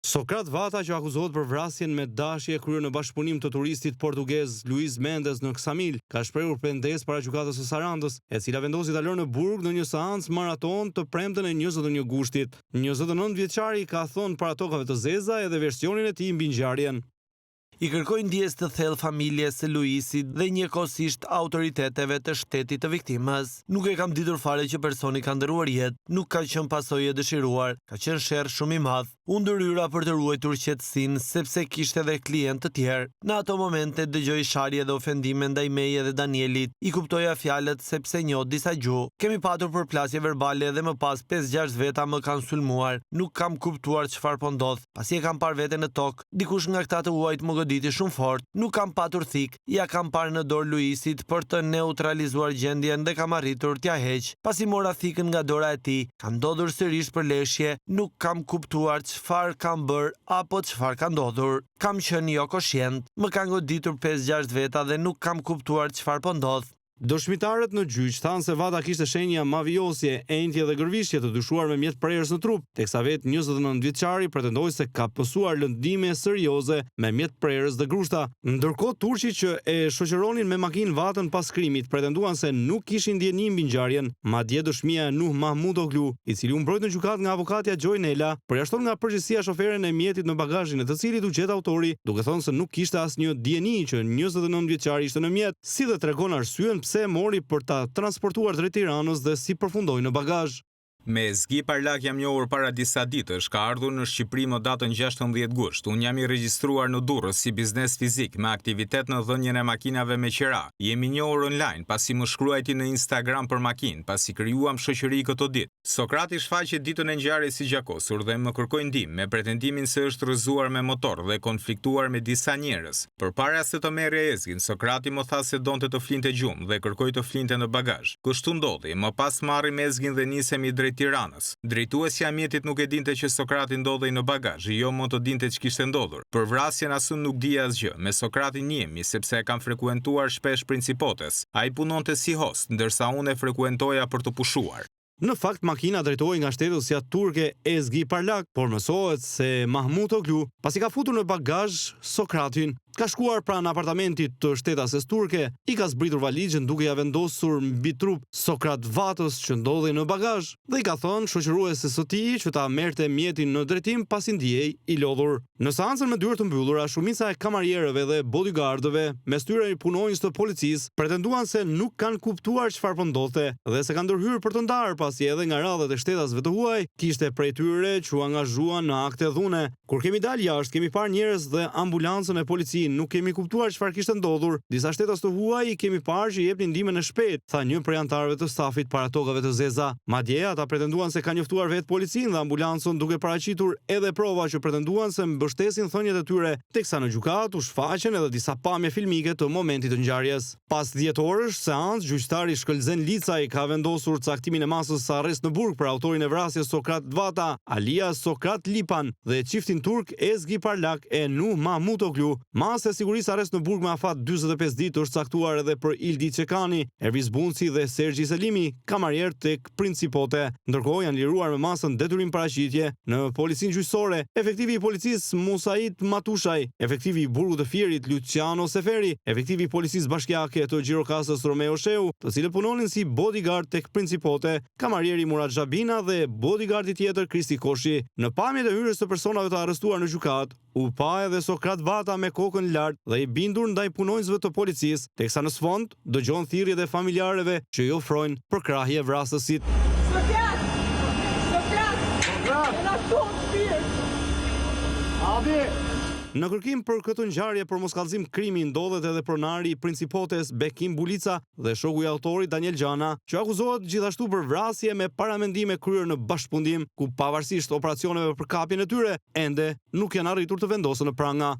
Sokrat Vata, që akuzohet për vrasjen me dashje kryer në bashkëpunim të turistit portugez Luis Mendes në Ksamil, ka shprehur pengesë para gjykatës së Sarandës, e cila vendosi ta lërë në burg në një seancë maraton të premten e 21 gushtit. 29 vjeçari ka thonë para tokave të zeza edhe versionin e tij mbi ngjarjen. I kërkoi ndjes të thellë familjes së Luisit dhe njëkohësisht autoriteteve të shtetit të viktimës. Nuk e kam ditur fare që personi ka ndëruar jetë, nuk ka qenë pasojë e dëshiruar, ka qenë sherr shumë i madh. U ndëryra për të ruajtur qetësinë sepse kishte edhe klientë të tjerë. Në ato momente dëgjoj sharje dhe ofendime ndaj meje dhe Danielit. I kuptoja fjalët sepse njoh disa gjuhë. Kemi patur përplasje verbale dhe më pas 5-6 veta më kanë sulmuar. Nuk kam kuptuar çfarë po ndodh. Pasi e kam parë veten në tokë, dikush nga këta të huajt më goditi shumë fort. Nuk kam patur thik. Ja kam parë në dorë Luisit për të neutralizuar gjendjen dhe kam arritur t'ja heq. Pasi mora thikën nga dora e tij, kam ndodhur sërish për leshje. Nuk kam kuptuar çfarë kam bërë apo çfarë ka ndodhur. Kam qenë jo koshient. Më kanë goditur 5-6 veta dhe nuk kam kuptuar çfarë po ndodh. Dëshmitarët në gjyq thanë se Vata kishte shenja mavjosje, enjtje dhe gërvishje të dyshuar me mjet prerës në trup, teksa vetë 29 vjeçari pretendoi se ka pësuar lëndime serioze me mjet prerës dhe grushta. Ndërkohë turqi që e shoqëronin me makinë Vatën pas krimit pretenduan se nuk kishin ndjeni mbi ngjarjen. Madje dëshmia Nuh Mahmutoglu, i cili u mbrojt në gjykatë nga avokatja Gjoj Nela, përjashton nga përgjegjësia shoferin e mjetit në bagazhin e të cilit u gjet autori, duke thënë se nuk kishte asnjë dieni që 29 vjeçari ishte në mjet, si dhe tregon arsyen pse mori për ta transportuar drejt Tiranës dhe si përfundoi në bagazh. Me Ezgi Parlak jam njohur para disa ditësh, ka ardhur në Shqipëri më datën 16 gusht. Unë jam i regjistruar në Durrës si biznes fizik me aktivitet në dhënien e makinave me qira. Jemi njohur online pasi më shkruajti në Instagram për makinë, pasi krijuam shoqëri këto ditë. Sokrati shfaqi ditën e ngjarjes si gjakosur dhe më kërkoi ndihmë me pretendimin se është rrëzuar me motor dhe konfliktuar me disa njerëz. Përpara se të merrë Ezgin, Sokrati më tha se donte të flinte gjumë dhe kërkoi të flinte në bagazh. Kështu ndodhi. Më pas marrim Ezgin dhe nisemi drejt Tiranës. Drejtuesja e mjetit nuk e dinte që Sokrati ndodhej në bagazh, jo më të dinte ç'kishte ndodhur. Për vrasjen as unë nuk dija asgjë. Me Sokratin njihemi sepse e kam frekuentuar shpesh Principotes. Ai punonte si host, ndërsa unë e frekuentoja për të pushuar. Në fakt, makina drejtohej nga shtetësja turke Ezgi Parlak, por mësohet se Mahmutoglu, pasi ka futur në bagazh Sokratin, ka shkuar pranë apartamentit të shtetases turke, i ka zbritur valizhen duke ja vendosur mbi trup Sokrat Vatës që ndodhej në bagazh dhe i ka thënë shoqërueses së tij që ta merrte mjetin në drejtim pasi ndjehej i lodhur. Në seancën me dyert të mbyllura, shumica e kamarierëve dhe bodyguardëve, mes tyre punonjës të policisë, pretenduan se nuk kanë kuptuar çfarë po ndodhte dhe se kanë ndërhyrë për të ndarë, pasi edhe nga radhët e shtetasve të huaj kishte prej tyre që u angazhuan në akte dhune. Kur kemi dalë jashtë, kemi parë njerëz dhe ambulancën e policisë. Nuk kemi kuptuar çfarë kishte ndodhur. Disa shtetas të huaj i kemi parë që i jepnin ndihmën e shpejtë, tha një prej anëtarëve të stafit para tokave të zeza. Madje ata pretenduan se kanë njoftuar vetë policinë dhe ambulancën duke paraqitur edhe prova që pretenduan se mbështesin thënjet e tyre, teksa në gjykatë u shfaqen edhe disa pamje filmike të momentit të ngjarjes. Pas 10 orësh seancë, gjyqtari Shkëlzen Licaj ka vendosur caktimin e masës së arrest në burg për autorin e vrasjes Sokrat Vata, alias Sokrat Lipan, dhe çiftin turk Ezgi Parlak e Nuh Mahmutoglu. Masa e sigurisë arrest në burg me afat 45 ditë është caktuar edhe për Ildi Çekani, Erviz Bunci dhe Sergji Selimi, kamarier tek Principote. Ndërkohë janë liruar me masën detyrim paraqitje në policinë gjyqësore, efektivi i policisë Musait Matushaj, efektivi i burgut të Fierit Luciano Seferi, efektivi i policisë bashkiake të Gjirokastës Romeo Sheu, të cilët punonin si bodyguard tek Principote, kamarieri Murat Xhabina dhe bodyguardi tjetër Kristi Koshi. Në pamjet e hyrjes së personave të arrestuar në gjykatë, u pa edhe Sokrat Vata me kokën lart dhe i bindur ndaj punonjësve të policisë, teksa në sfond dëgjon thirrjet e familjarëve që i ofrojnë përkrahje vrasësit. Sokrat! Na ton shpirt! Abi! Në kërkim për këtë ngjarje për moskallëzim krimi ndodhet edhe pronari i Principotes Bekim Bulica dhe shoku i autorit Daniel Gjana, që akuzohet gjithashtu për vrasje me paramendime kryer në bashkëpunim, ku pavarësisht operacioneve për kapjen e tyre, ende nuk janë arritur të vendosen në pranga.